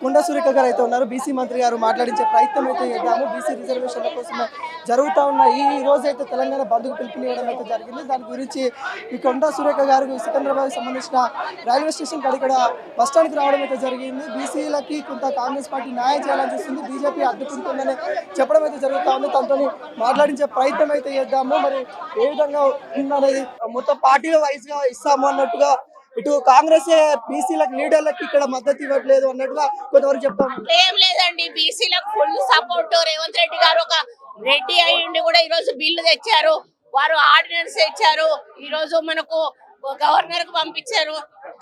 కొండా సురేఖ గారు అయితే ఉన్నారు. బీసీ మంత్రి గారు మాట్లాడించే ప్రయత్నం అయితే చేద్దాము. బీసీ రిజర్వేషన్ల కోసం జరుగుతూ ఉన్న ఈ రోజు అయితే తెలంగాణ బంద్కు పిలుపునివ్వడం అయితే జరిగింది. దాని గురించి ఈ కొండా సురేఖ గారు సికింద్రాబాద్ సంబంధించిన రైల్వే స్టేషన్ కాడ ఇక్కడ బస్ స్టాండ్కి రావడం అయితే జరిగింది. బీసీలకి కొంత కాంగ్రెస్ పార్టీ న్యాయం చేయాలని చూస్తుంది, బీజేపీ అడ్డుకుంటుందని చెప్పడం అయితే జరుగుతూ ఉంది. తనతో మాట్లాడించే ప్రయత్నం అయితే చేద్దాము. మరి ఏ విధంగా ఉందనేది మొత్తం పార్టీల వైజ్ గా ఇస్తాము అన్నట్టుగా ఇటు కాంగ్రెస్ బీసీలకు లీడర్లకు ఇక్కడ మద్దతు ఇవ్వట్లేదు అన్నట్టుగా కొంతవరకు చెప్తాం. ఏం లేదండి, బీసీలకు ఫుల్ సపోర్ట్. రేవంత్ రెడ్డి గారు ఒక రెడ్డి అయ్యిండి కూడా ఈ రోజు బిల్లు తెచ్చారు, వారు ఆర్డినెన్స్ తెచ్చారు. ఈ రోజు మనకు గవర్నర్ కు పంపించారు.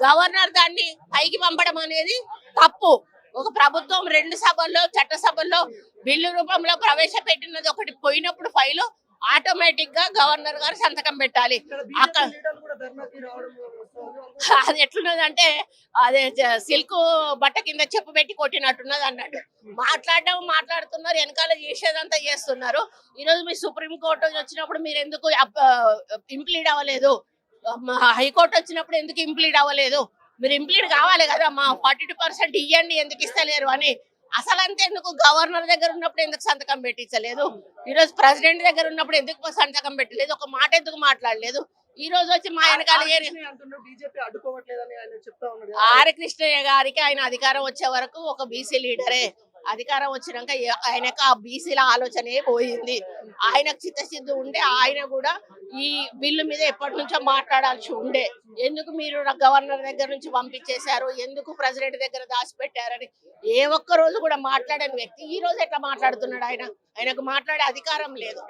గవర్నర్ దాన్ని పైకి పంపడం అనేది తప్పు. ఒక ప్రభుత్వం రెండు సభల్లో చట్టసభల్లో బిల్లు రూపంలో ప్రవేశపెట్టినది ఒకటి పోయినప్పుడు ఫైలు ఆటోమేటిక్ గా గవర్నర్ గారు సంతకం పెట్టాలి. అక్కడ అది ఎట్లున్నదంటే అదే సిల్క్ బట్ట కింద చెప్పు పెట్టి కొట్టినట్టున్నది అన్నట్టు మాట్లాడుతున్నారు, వెనకాల చేసేదంతా చేస్తున్నారు. ఈ రోజు మీ సుప్రీం కోర్టు వచ్చినప్పుడు మీరు ఎందుకు ఇంప్లీడ్ అవ్వలేదు? హైకోర్టు వచ్చినప్పుడు ఎందుకు ఇంప్లీడ్ అవ్వలేదు? మీరు ఇంప్లీడ్ కావాలి కదా, మా 42% ఇవ్వండి, ఎందుకు ఇస్తలేరు అని. అసలు అంతే ఎందుకు గవర్నర్ దగ్గర ఉన్నప్పుడు ఎందుకు సంతకం పెట్టించలేదు? ఈ రోజు ప్రెసిడెంట్ దగ్గర ఉన్నప్పుడు ఎందుకు సంతకం పెట్టలేదు? ఒక మాట ఎందుకు మాట్లాడలేదు? ఈ రోజు వచ్చి మా వెనకాల ఆర్ కృష్ణయ్య గారికి ఆయన అధికారం వచ్చే వరకు ఒక బీసీ లీడరే. అధికారం వచ్చినాక ఆయనకు ఆ బీసీల ఆలోచనే పోయింది. ఆయనకు చిత్తశుద్ధి ఉండే ఆయన కూడా ఈ బిల్లు మీద ఎప్పటి నుంచో మాట్లాడాల్సి ఉండే. ఎందుకు మీరు గవర్నర్ దగ్గర నుంచి పంపించేశారు, ఎందుకు ప్రెసిడెంట్ దగ్గర దాచిపెట్టారని ఏ ఒక్క రోజు కూడా మాట్లాడని వ్యక్తి ఈ రోజు ఎట్లా మాట్లాడుతున్నాడు? ఆయనకు మాట్లాడే అధికారం లేదు.